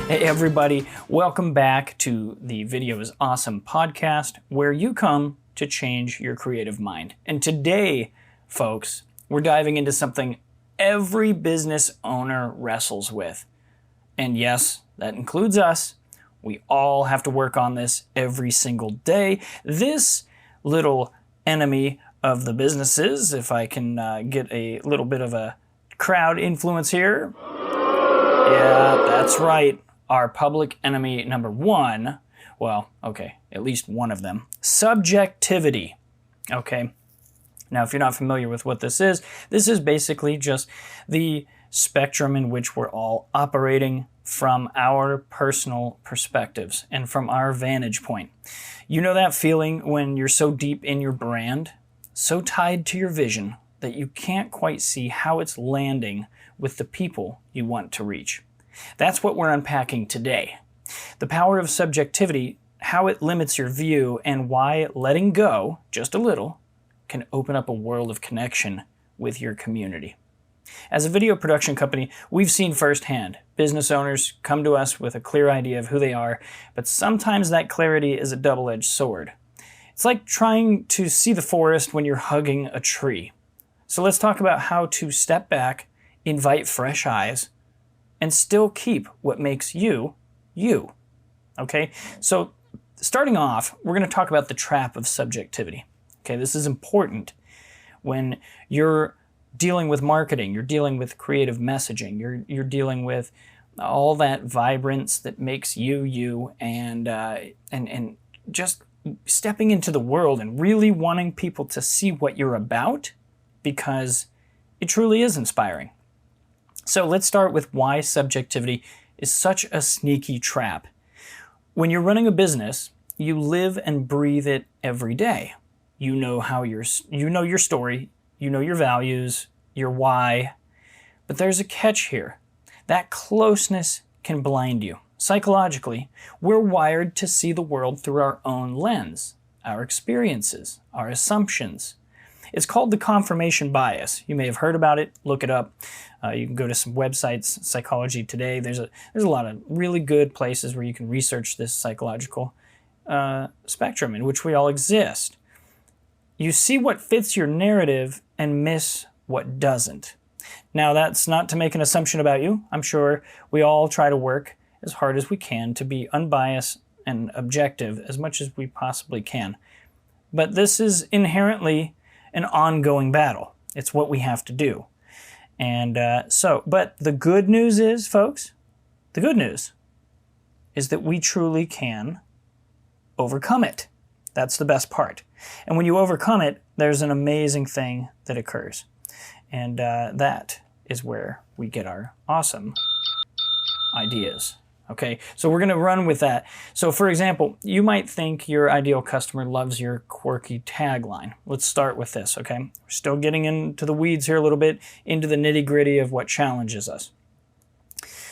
Hey everybody, welcome back to the Video is Awesome podcast, where you come to change your creative mind. And today, folks, we're diving into something every business owner wrestles with. And yes, that includes us. We all have to work on this every single day. This little enemy of the businesses, if I can get a little bit of a crowd influence here. Yeah, that's right. Our public enemy number one, well, okay, at least one of them, subjectivity, okay? Now, if you're not familiar with what this is basically just the spectrum in which we're all operating from our personal perspectives and from our vantage point. You know that feeling when you're so deep in your brand, so tied to your vision, that you can't quite see how it's landing with the people you want to reach. That's what we're unpacking today. The power of subjectivity, how it limits your view, and why letting go, just a little, can open up a world of connection with your community. As a video production company, we've seen firsthand business owners come to us with a clear idea of who they are, but sometimes that clarity is a double-edged sword. It's like trying to see the forest when you're hugging a tree. So let's talk about how to step back, invite fresh eyes, and still keep what makes you, you. Okay? So starting off, we're going to talk about the trap of subjectivity. Okay, this is important when you're dealing with marketing, you're dealing with creative messaging, you're dealing with all that vibrance that makes you, you, and just stepping into the world and really wanting people to see what you're about, because it truly is inspiring. So let's start with why subjectivity is such a sneaky trap. When you're running a business, you live and breathe it every day. You know your story, you know your values, your why, but there's a catch here. That closeness can blind you. Psychologically, we're wired to see the world through our own lens, our experiences, our assumptions. It's called the confirmation bias. You may have heard about it. Look it up. You can go to some websites, Psychology Today. There's a lot of really good places where you can research this psychological spectrum in which we all exist. You see what fits your narrative and miss what doesn't. Now, that's not to make an assumption about you. I'm sure we all try to work as hard as we can to be unbiased and objective as much as we possibly can. But this is inherently an ongoing battle. It's what we have to do. And but the good news is, folks, the good news is that we truly can overcome it. That's the best part. And when you overcome it, there's an amazing thing that occurs. And that is where we get our awesome ideas. Okay, so we're going to run with that. So for example, you might think your ideal customer loves your quirky tagline. Let's start with this, okay? We're still getting into the weeds here a little bit, into the nitty-gritty of what challenges us.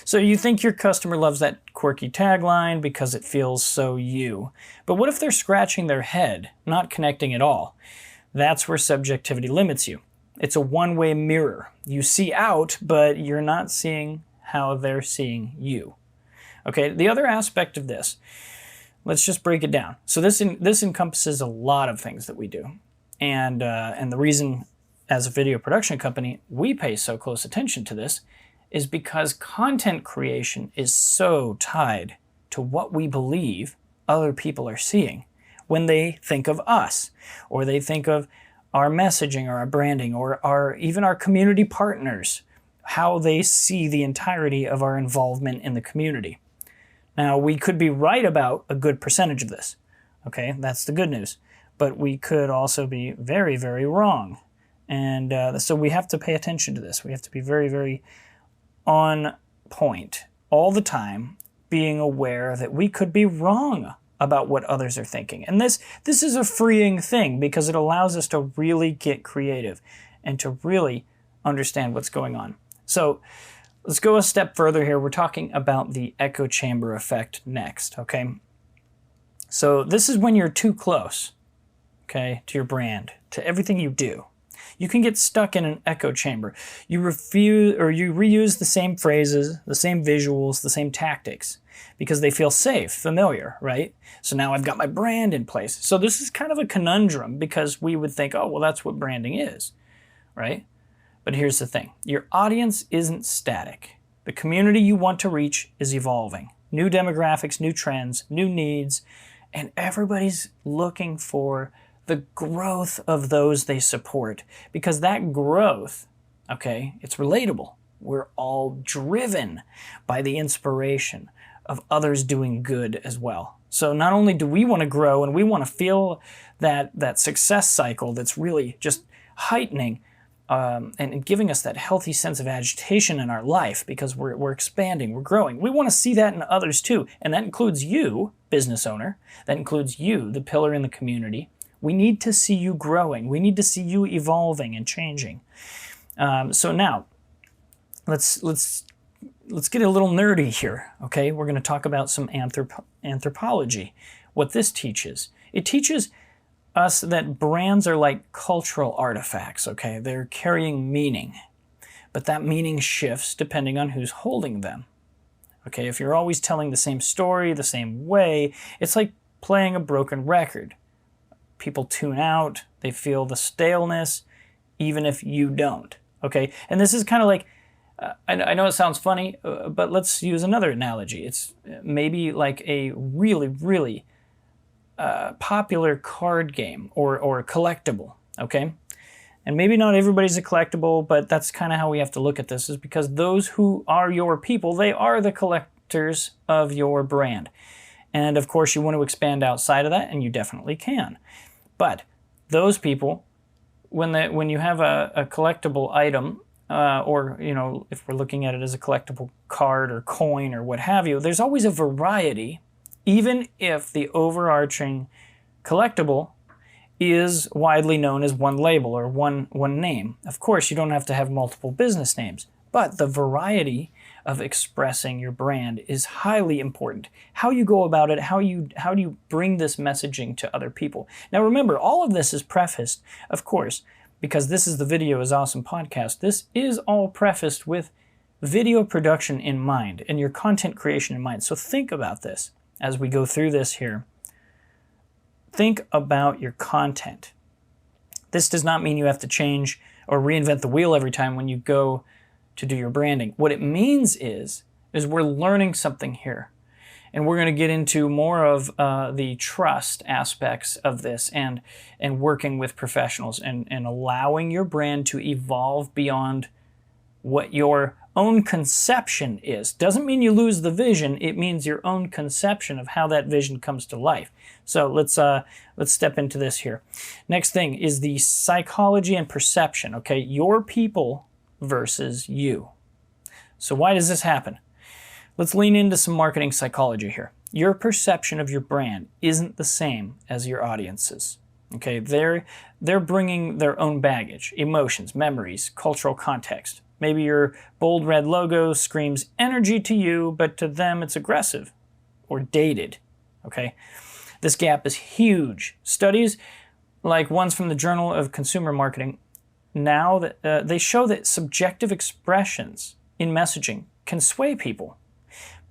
So you think your customer loves that quirky tagline because it feels so you. But what if they're scratching their head, not connecting at all? That's where subjectivity limits you. It's a one-way mirror. You see out, but you're not seeing how they're seeing you. Okay, the other aspect of this, let's just break it down. So this encompasses a lot of things that we do. And the reason, as a video production company, we pay so close attention to this is because content creation is so tied to what we believe other people are seeing when they think of us, or they think of our messaging or our branding, or even our community partners, how they see the entirety of our involvement in the community. Now, we could be right about a good percentage of this, okay? That's the good news. But we could also be very, very wrong. And so we have to pay attention to this. We have to be very, very on point all the time, being aware that we could be wrong about what others are thinking. And this is a freeing thing because it allows us to really get creative and to really understand what's going on. So let's go a step further here. We're talking about the echo chamber effect next, okay? So this is when you're too close, okay, to your brand, to everything you do. You can get stuck in an echo chamber. You refuse or you reuse the same phrases, the same visuals, the same tactics because they feel safe, familiar, right? So now I've got my brand in place. So this is kind of a conundrum because we would think, oh, well, that's what branding is, right? But here's the thing. Your audience isn't static. The community you want to reach is evolving. New demographics, new trends, new needs, and everybody's looking for the growth of those they support because that growth, okay, it's relatable. We're all driven by the inspiration of others doing good as well. So not only do we want to grow and we want to feel that success cycle that's really just heightening and giving us that healthy sense of agitation in our life because we're expanding, we're growing. We want to see that in others too. And that includes you, business owner. That includes you, the pillar in the community. We need to see you growing. We need to see you evolving and changing. So now, let's get a little nerdy here, okay? We're going to talk about some anthropology, what this teaches. It teaches us that brands are like cultural artifacts, okay? They're carrying meaning, but that meaning shifts depending on who's holding them, okay? If you're always telling the same story the same way, it's like playing a broken record. People tune out, they feel the staleness, even if you don't, okay? And this is kind of like, I know it sounds funny, but let's use another analogy. It's maybe like a really, really popular card game or collectible, okay? And maybe not everybody's a collectible, but that's kind of how we have to look at this, is because those who are your people, they are the collectors of your brand. And of course, you want to expand outside of that, and you definitely can. But those people, when you have a collectible item, or, you know, if we're looking at it as a collectible card or coin or what have you, there's always a variety, even if the overarching collectible is widely known as one label or one name. Of course, you don't have to have multiple business names, but the variety of expressing your brand is highly important. How you go about it, how do you bring this messaging to other people? Now remember, all of this is prefaced, of course, because this is the Video is Awesome podcast. This is all prefaced with video production in mind and your content creation in mind. So think about this as we go through this here. Think about your content. This does not mean you have to change or reinvent the wheel every time when you go to do your branding. What it means is we're learning something here. And we're going to get into more of the trust aspects of this and working with professionals and allowing your brand to evolve beyond what your own conception is. Doesn't mean you lose the vision. It means your own conception of how that vision comes to life. So let's step into this here. Next thing is the psychology and perception. Okay, your people versus you. So why does this happen? Let's lean into some marketing psychology here. Your perception of your brand isn't the same as your audience's. Okay, they're bringing their own baggage, emotions, memories, cultural context. Maybe your bold red logo screams energy to you, but to them it's aggressive or dated. Okay, this gap is huge. Studies like ones from the Journal of Consumer Marketing now that they show that subjective expressions in messaging can sway people,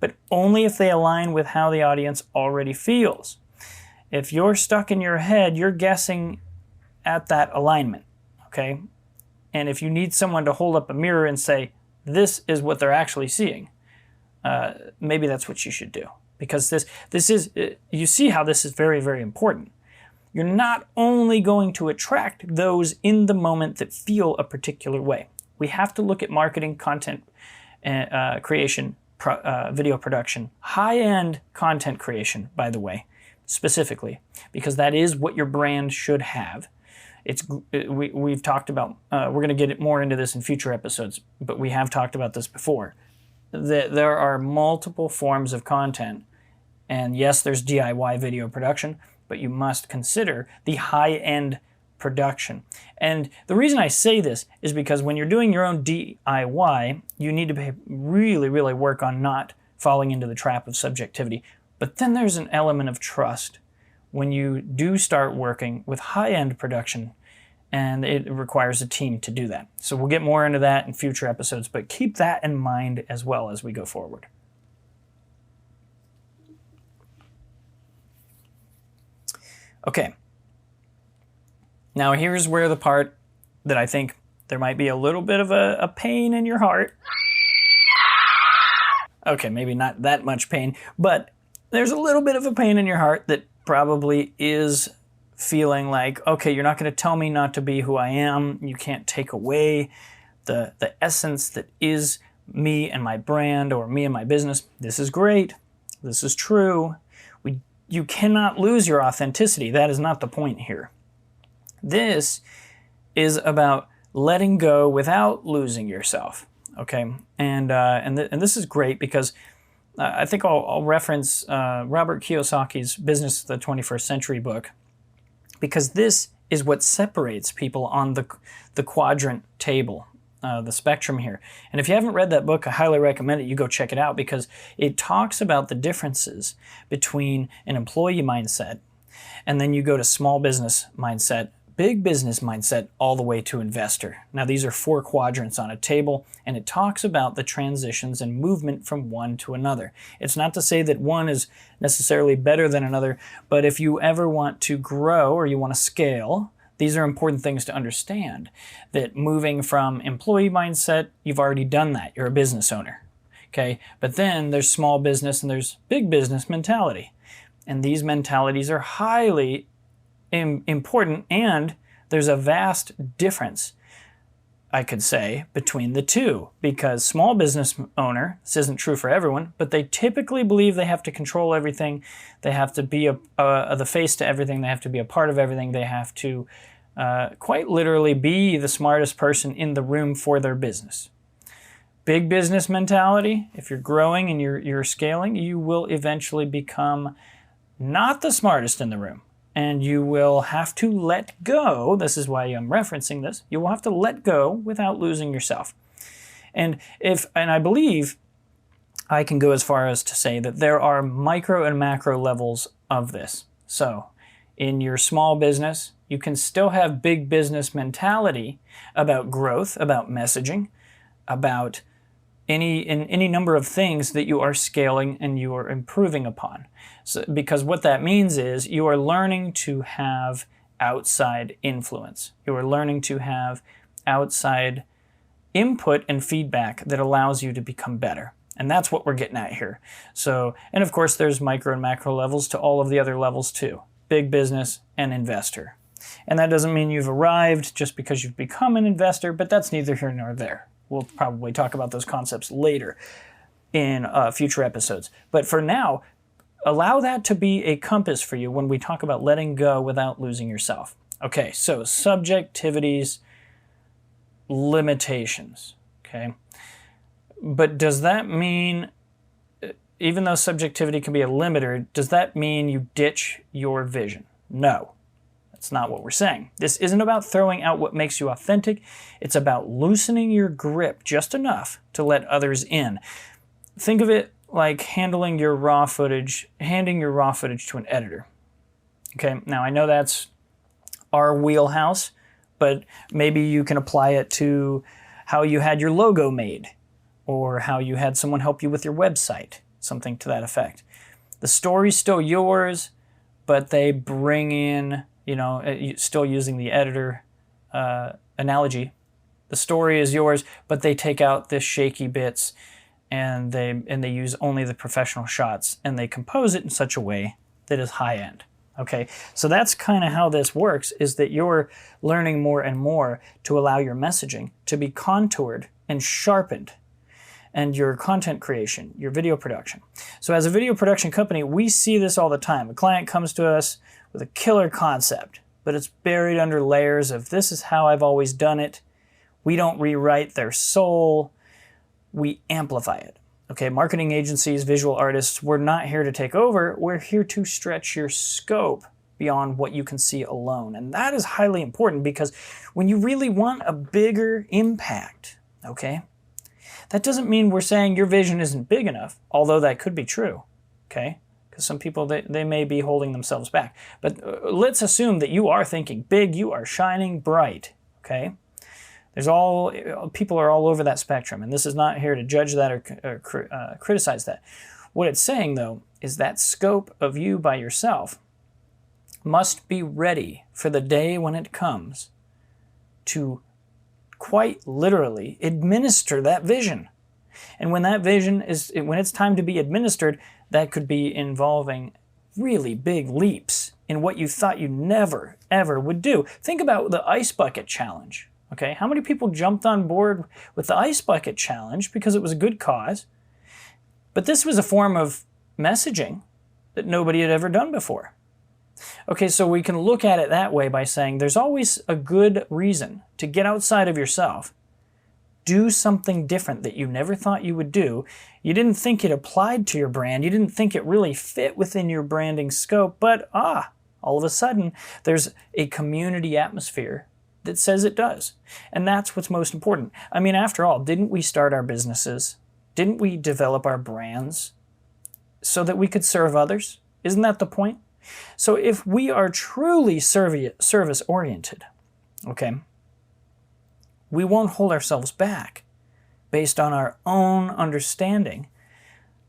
but only if they align with how the audience already feels. If you're stuck in your head, you're guessing at that alignment, okay? And if you need someone to hold up a mirror and say, this is what they're actually seeing, maybe that's what you should do. Because this is, you see how this is very, very important. You're not only going to attract those in the moment that feel a particular way. We have to look at marketing, content creation, video production, high-end content creation, by the way, specifically, because that is what your brand should have. We've talked about, we're going to get more into this in future episodes, but we have talked about this before. There are multiple forms of content, and yes, there's DIY video production, but you must consider the high-end production. And the reason I say this is because when you're doing your own DIY, you need to really, really work on not falling into the trap of subjectivity. But then there's an element of trust when you do start working with high-end production and it requires a team to do that. So we'll get more into that in future episodes, but keep that in mind as well as we go forward. Okay. Now here's where the part that I think there might be a little bit of a pain in your heart. Okay, maybe not that much pain, but there's a little bit of a pain in your heart that probably is feeling like, okay, you're not going to tell me not to be who I am. You can't take away the essence that is me and my brand or me and my business. This is great. This is true. You cannot lose your authenticity. That is not the point here. This is about letting go without losing yourself. Okay, and this is great because I think I'll reference Robert Kiyosaki's Business of the 21st Century book, because this is what separates people on the quadrant table, the spectrum here. And if you haven't read that book, I highly recommend it. You go check it out, because it talks about the differences between an employee mindset, and then you go to small business mindset, big business mindset, all the way to investor. Now, these are 4 quadrants on a table, and it talks about the transitions and movement from one to another. It's not to say that one is necessarily better than another, but if you ever want to grow or you want to scale, these are important things to understand. That moving from employee mindset, you've already done that. You're a business owner. Okay? But then there's small business and there's big business mentality. And these mentalities are highly important, and there's a vast difference, I could say, between the two, because small business owner, this isn't true for everyone, but they typically believe they have to control everything, they have to be the face to everything, they have to be a part of everything, they have to quite literally be the smartest person in the room for their business. Big business mentality, if you're growing and you're scaling, you will eventually become not the smartest in the room. And you will have to let go. This is why I'm referencing this. You will have to let go without losing yourself. And I believe I can go as far as to say that there are micro and macro levels of this. So in your small business, you can still have big business mentality about growth, about messaging, about any number of things that you are scaling and you are improving upon. So, because what that means is you are learning to have outside influence. You are learning to have outside input and feedback that allows you to become better. And that's what we're getting at here. So, and of course, there's micro and macro levels to all of the other levels too. Big business and investor. And that doesn't mean you've arrived just because you've become an investor, but that's neither here nor there. We'll probably talk about those concepts later in future episodes. But for now, allow that to be a compass for you when we talk about letting go without losing yourself. Okay, so subjectivity's limitations, okay? But does that mean, even though subjectivity can be a limiter, does that mean you ditch your vision? No. That's not what we're saying. This isn't about throwing out what makes you authentic. It's about loosening your grip just enough to let others in. Think of it like handing your raw footage to an editor. Okay, now I know that's our wheelhouse, but maybe you can apply it to how you had your logo made, or how you had someone help you with your website, something to that effect. The story's still yours, but they bring in, still using the editor analogy, the story is yours, but they take out the shaky bits and they use only the professional shots, and they compose it in such a way that is high end. Okay, so that's kind of how this works, is that you're learning more and more to allow your messaging to be contoured and sharpened, and your content creation, your video production. So as a video production company, we see this all the time. A client comes to us with a killer concept, but it's buried under layers of, this is how I've always done it. We don't rewrite their soul, we amplify it. Okay, marketing agencies, visual artists, we're not here to take over, we're here to stretch your scope beyond what you can see alone. And that is highly important, because when you really want a bigger impact, okay, that doesn't mean we're saying your vision isn't big enough, although that could be true, okay? because some people, they may be holding themselves back. But let's assume that you are thinking big, you are shining bright, okay? People are all over that spectrum, and this is not here to judge that or criticize that. What it's saying, though, is that scope of you by yourself must be ready for the day when it comes to quite literally administer that vision. And when that vision when it's time to be administered, that could be involving really big leaps in what you thought you never, ever would do. Think about the ice bucket challenge. Okay, how many people jumped on board with the ice bucket challenge because it was a good cause? But this was a form of messaging that nobody had ever done before. Okay, so we can look at it that way by saying there's always a good reason to get outside of yourself, do something different that you never thought you would do. You didn't think it applied to your brand. You didn't think it really fit within your branding scope, but all of a sudden there's a community atmosphere that says it does. And that's what's most important. I mean, after all, didn't we start our businesses? Didn't we develop our brands so that we could serve others? Isn't that the point? So if we are truly service-oriented, okay, we won't hold ourselves back based on our own understanding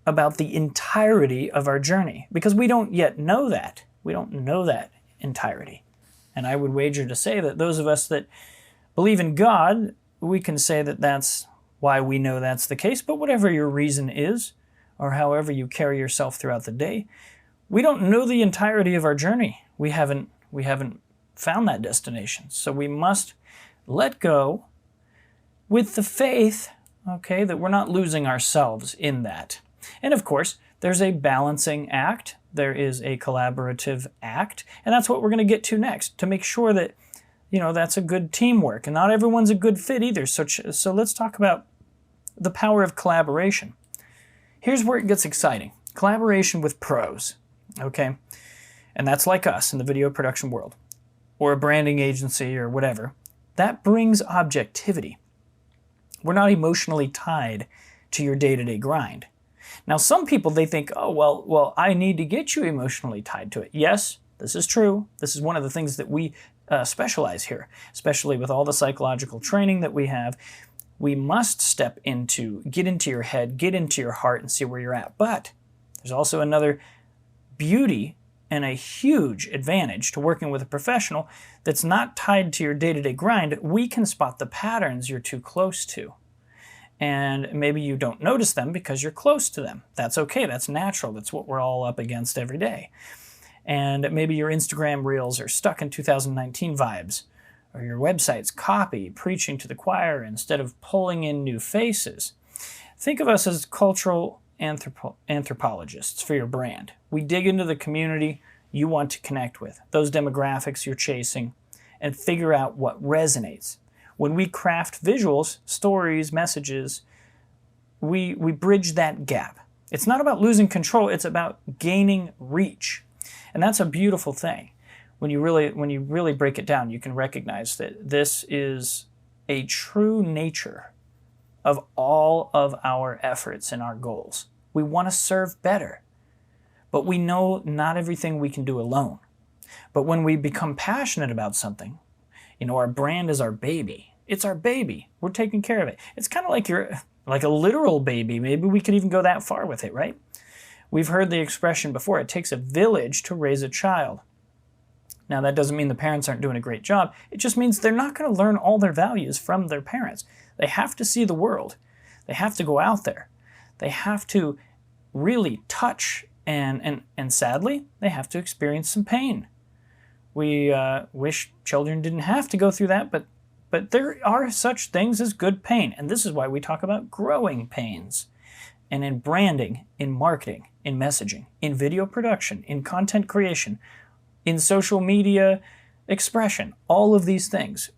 about the entirety of our journey, because we don't yet know that. We don't know that entirety. And I would wager to say that those of us that believe in God, we can say that that's why we know that's the case. But whatever your reason is, or however you carry yourself throughout the day, we don't know the entirety of our journey. We haven't found that destination. So we must let go with the faith, okay, that we're not losing ourselves in that. And of course, there's a balancing act. There is a collaborative act, and that's what we're going to get to next, to make sure that, that's a good teamwork. And not everyone's a good fit either. So let's talk about the power of collaboration. Here's where it gets exciting. Collaboration with pros, okay? And that's like us in the video production world, or a branding agency or whatever. That brings objectivity. We're not emotionally tied to your day-to-day grind. Now, some people, they think, well, I need to get you emotionally tied to it. Yes, this is true. This is one of the things that we specialize here, especially with all the psychological training that we have. We must get into your head, get into your heart, and see where you're at. But there's also another beauty and a huge advantage to working with a professional that's not tied to your day-to-day grind. We can spot the patterns you're too close to. And maybe you don't notice them because you're close to them. That's okay. That's natural. That's what we're all up against every day. And maybe your Instagram reels are stuck in 2019 vibes, or your website's copy preaching to the choir instead of pulling in new faces. Think of us as cultural anthropologists for your brand. We dig into the community you want to connect with, those demographics you're chasing, and figure out what resonates. When we craft visuals, stories, messages, we bridge that gap. It's not about losing control, it's about gaining reach. And that's a beautiful thing. When you really break it down, you can recognize that this is a true nature of all of our efforts and our goals. We want to serve better, but we know not everything we can do alone. But when we become passionate about something, our brand is our baby. It's our baby. We're taking care of it. It's kind of like a literal baby. Maybe we could even go that far with it, right? We've heard the expression before, it takes a village to raise a child. Now, that doesn't mean the parents aren't doing a great job. It just means they're not going to learn all their values from their parents. They have to see the world. They have to go out there. They have to really touch, and sadly, they have to experience some pain. We wish children didn't have to go through that, but there are such things as good pain. And this is why we talk about growing pains. And in branding, in marketing, in messaging, in video production, in content creation, in social media expression, all of these things,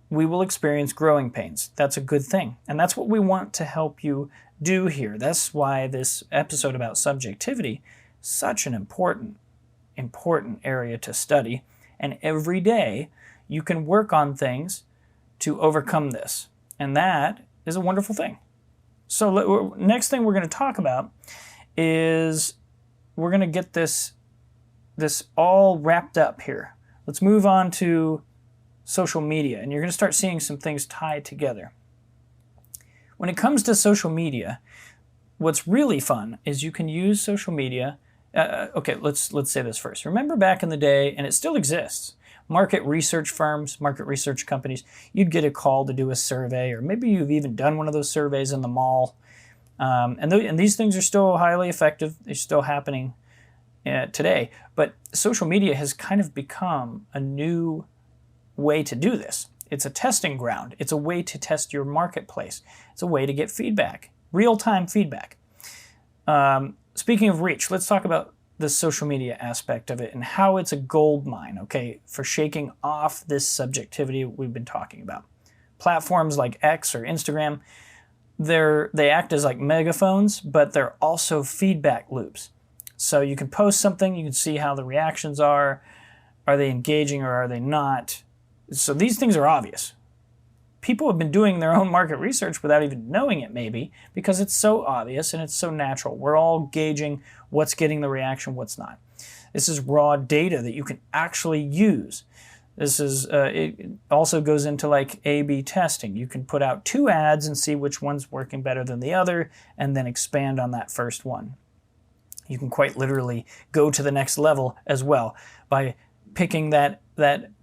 we will experience growing pains. That's a good thing. And that's what we want to help you do here. That's why this episode about subjectivity is such an important area to study. And every day you can work on things to overcome this. And that is a wonderful thing. So next thing we're going to talk about is we're gonna get this all wrapped up here. Let's move on to social media, and you're gonna start seeing some things tied together. When it comes to social media, what's really fun is you can use social media. Okay, let's say this first. Remember back in the day, and it still exists, market research firms, market research companies, you'd get a call to do a survey, or maybe you've even done one of those surveys in the mall. And these things are still highly effective. They're still happening today. But social media has kind of become a new way to do this. It's a testing ground. It's a way to test your marketplace. It's a way to get feedback, real-time feedback. Speaking of reach, let's talk about the social media aspect of it and how it's a gold mine, okay, for shaking off this subjectivity we've been talking about. Platforms like X or Instagram, they act as like megaphones, but they're also feedback loops. So you can post something, you can see how the reactions are. Are they engaging or are they not? So these things are obvious. People have been doing their own market research without even knowing it, maybe, because it's so obvious and it's so natural. We're all gauging what's getting the reaction, what's not. This is raw data that you can actually use. This is it also goes into like A/B testing. You can put out 2 ads and see which one's working better than the other, and then expand on that first one. You can quite literally go to the next level as well by picking that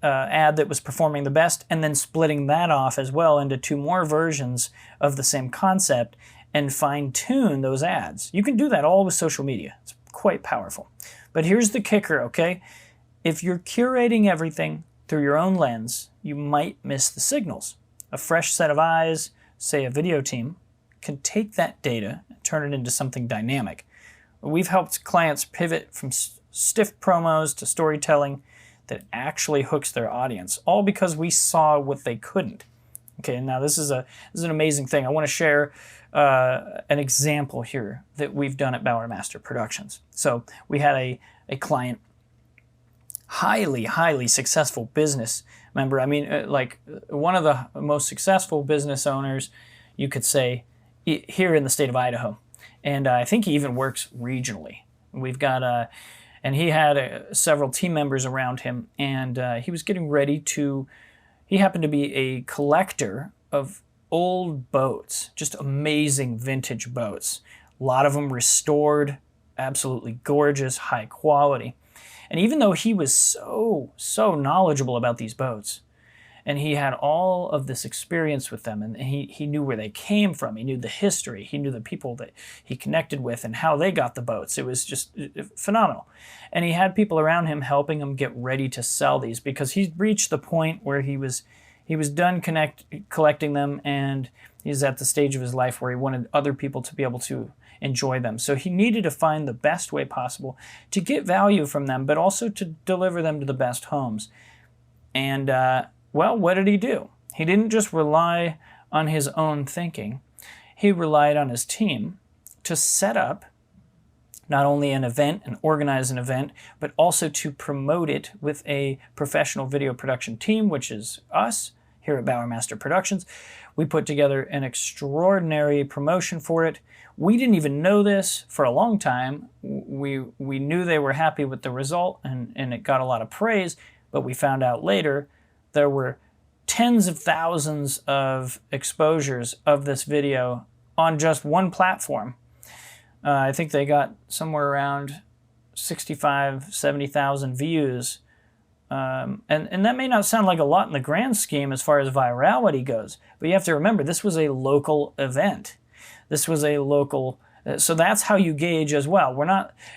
ad that was performing the best and then splitting that off as well into 2 more versions of the same concept and fine-tune those ads. You can do that all with social media. It's quite powerful. But here's the kicker, okay? If you're curating everything through your own lens, you might miss the signals. A fresh set of eyes, say a video team, can take that data and turn it into something dynamic. We've helped clients pivot from stiff promos to storytelling that actually hooks their audience, all because we saw what they couldn't. Okay, now this is an amazing thing. I want to share an example here that we've done at Bauer Master Productions. So we had a client, highly successful business member. I mean, like one of the most successful business owners, you could say, here in the state of Idaho. And I think he even works regionally. We've got and he had several team members around him, and he was getting ready to, he happened to be a collector of old boats, just amazing vintage boats. A lot of them restored, absolutely gorgeous, high quality. And even though he was so knowledgeable about these boats, and he had all of this experience with them, and he knew where they came from, he knew the history, he knew the people that he connected with and how they got the boats. It was just phenomenal. And he had people around him helping him get ready to sell these, because he'd reached the point where he was done collecting them, and he's at the stage of his life where he wanted other people to be able to enjoy them. So he needed to find the best way possible to get value from them, but also to deliver them to the best homes. And well, what did he do? He didn't just rely on his own thinking. He relied on his team to set up not only an event and organize an event, but also to promote it with a professional video production team, which is us here at Bauer Master Productions. We put together an extraordinary promotion for it. We didn't even know this for a long time. We knew they were happy with the result, and it got a lot of praise, but we found out later there were tens of thousands of exposures of this video on just one platform. I think they got somewhere around 65,000, 70,000 views. And that may not sound like a lot in the grand scheme as far as virality goes, but you have to remember this was a local event. This was a local, so that's how you gauge as well.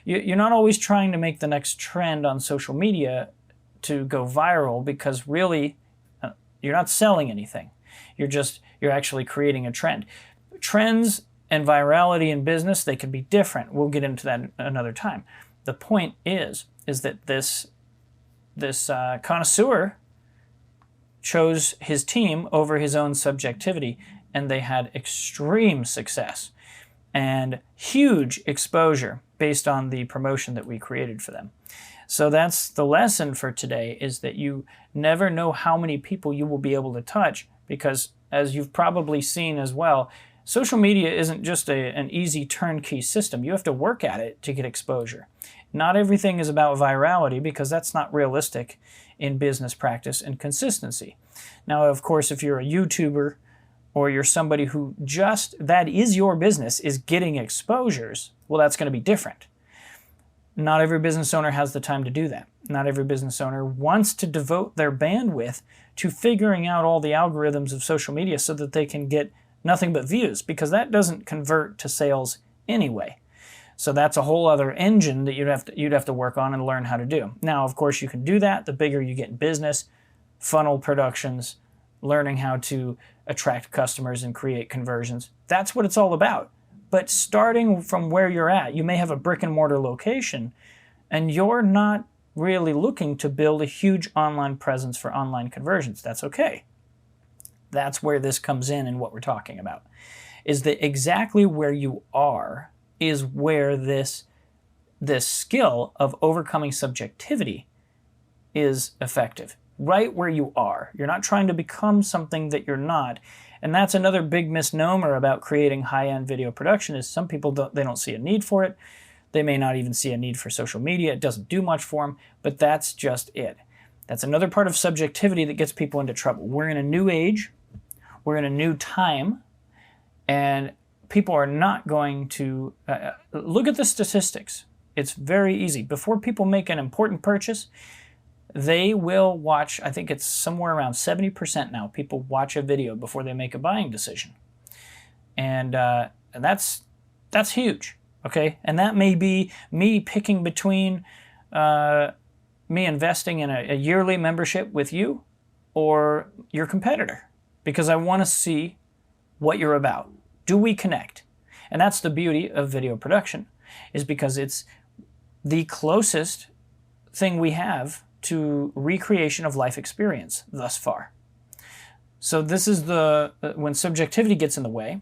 You're not always trying to make the next trend on social media to go viral, because really you're not selling anything. You're actually creating a trend. Trends and virality in business, they can be different. We'll get into that another time. The point is that this connoisseur chose his team over his own subjectivity, and they had extreme success and huge exposure based on the promotion that we created for them. So that's the lesson for today, is that you never know how many people you will be able to touch, because as you've probably seen as well, social media isn't just an easy turnkey system. You have to work at it to get exposure. Not everything is about virality, because that's not realistic in business practice and consistency. Now, of course, if you're a YouTuber or you're somebody who that is your business, is getting exposures, well, that's going to be different. Not every business owner has the time to do that. Not every business owner wants to devote their bandwidth to figuring out all the algorithms of social media so that they can get nothing but views, because that doesn't convert to sales anyway. So that's a whole other engine that you'd have to work on and learn how to do. Now, of course, you can do that the bigger you get in business, funnel productions, learning how to attract customers and create conversions. That's what it's all about. But starting from where you're at, you may have a brick and mortar location and you're not really looking to build a huge online presence for online conversions. That's okay. That's where this comes in and what we're talking about, is that exactly where you are is where this skill of overcoming subjectivity is effective. Right where you are. You're not trying to become something that you're not. And that's another big misnomer about creating high-end video production, is some people don't see a need for it. They may not even see a need for social media. It doesn't do much for them, but that's just it. That's another part of subjectivity that gets people into trouble. We're in a new age. We're in a new time. And people are not going to look at the statistics. It's very easy. Before people make an important purchase, they will watch, I think it's somewhere around 70% now, people watch a video before they make a buying decision. And that's huge, okay? And that may be me picking between me investing in a yearly membership with you or your competitor, because I want to see what you're about. Do we connect? And that's the beauty of video production, is because it's the closest thing we have to recreation of life experience thus far. So this is when subjectivity gets in the way,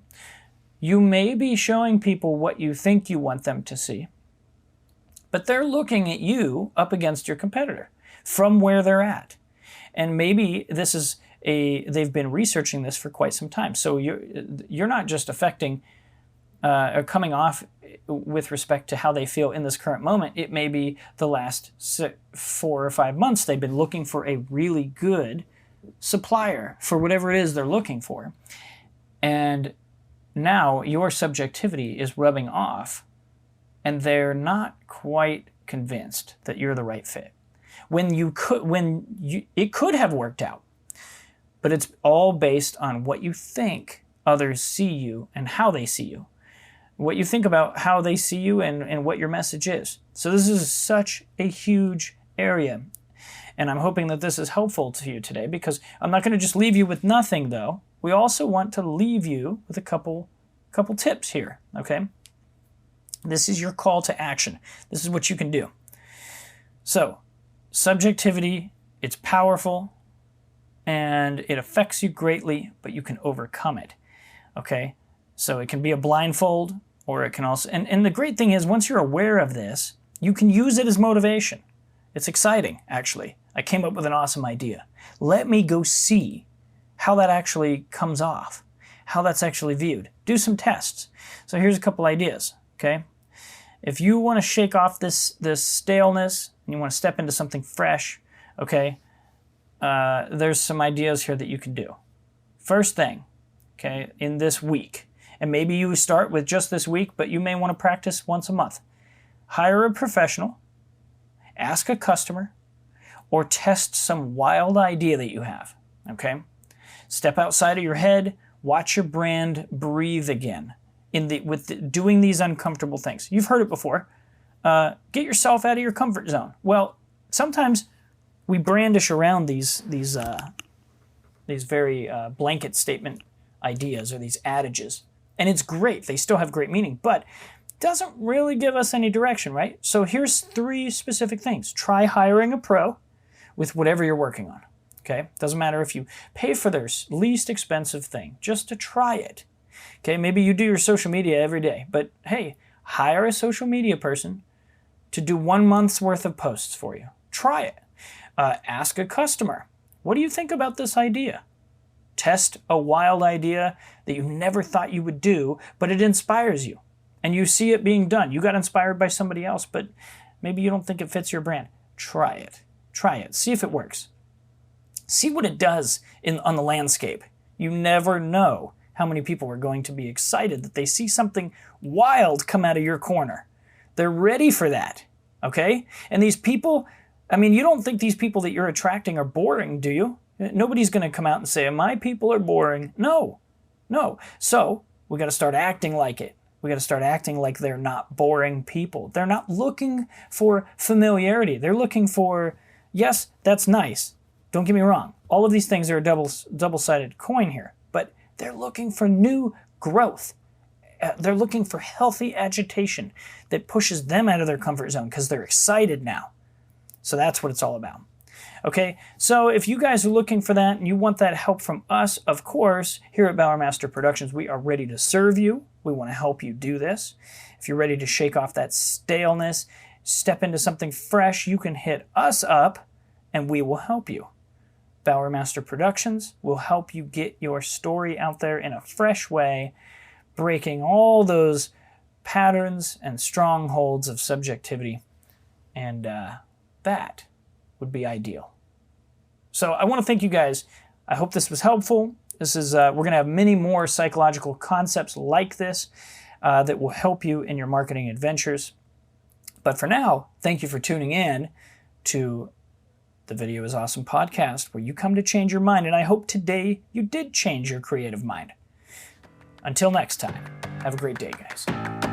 you may be showing people what you think you want them to see, but they're looking at you up against your competitor from where they're at. And maybe this is they've been researching this for quite some time. So you're not just affecting or coming off with respect to how they feel in this current moment. It may be the last 4 or 5 months they've been looking for a really good supplier for whatever it is they're looking for. And now your subjectivity is rubbing off and they're not quite convinced that you're the right fit. It could have worked out. But it's all based on what you think others see you and how they see you. What you think about how they see you and what your message is. So this is such a huge area. And I'm hoping that this is helpful to you today, because I'm not going to just leave you with nothing, though. We also want to leave you with a couple tips here, okay? This is your call to action. This is what you can do. So, subjectivity, it's powerful, and it affects you greatly, but you can overcome it, okay? So it can be a blindfold, or it can also, and the great thing is, once you're aware of this, you can use it as motivation. It's exciting, actually. I came up with an awesome idea. Let me go see how that actually comes off, how that's actually viewed. Do some tests. So here's a couple ideas, okay? If you want to shake off this staleness, and you want to step into something fresh, okay, there's some ideas here that you can do. First thing, okay, in this week, and maybe you start with just this week, but you may want to practice once a month. Hire a professional, ask a customer, or test some wild idea that you have, okay? Step outside of your head, watch your brand breathe again doing these uncomfortable things. You've heard it before. Get yourself out of your comfort zone. Well, sometimes we brandish around these very blanket statement ideas, or these adages. And it's great. They still have great meaning, but doesn't really give us any direction, right? So here's 3 specific things. Try hiring a pro with whatever you're working on, okay? Doesn't matter if you pay for their least expensive thing, just to try it, okay? Maybe you do your social media every day, but hey, hire a social media person to do 1 month's worth of posts for you. Try it. Ask a customer, what do you think about this idea? test a wild idea that you never thought you would do, but it inspires you. And you see it being done. You got inspired by somebody else, but maybe you don't think it fits your brand. Try it. Try it. See if it works. See what it does on the landscape. You never know how many people are going to be excited that they see something wild come out of your corner. They're ready for that, okay? And these people, I mean, you don't think these people that you're attracting are boring, do you? Nobody's going to come out and say, my people are boring. No. So we got to start acting like it. We got to start acting like they're not boring people. They're not looking for familiarity. They're looking for, yes, that's nice. Don't get me wrong. All of these things are a double-sided coin here, but they're looking for new growth. They're looking for healthy agitation that pushes them out of their comfort zone because they're excited now. So that's what it's all about. Okay, so if you guys are looking for that and you want that help from us, of course, here at Bowermaster Productions, we are ready to serve you. We want to help you do this. If you're ready to shake off that staleness, step into something fresh, you can hit us up and we will help you. Bowermaster Productions will help you get your story out there in a fresh way, breaking all those patterns and strongholds of subjectivity. And that would be ideal. So I want to thank you guys. I hope this was helpful. This is we're going to have many more psychological concepts like this that will help you in your marketing adventures. But for now, thank you for tuning in to the Video is Awesome podcast, where you come to change your mind. And I hope today you did change your creative mind. Until next time, have a great day, guys.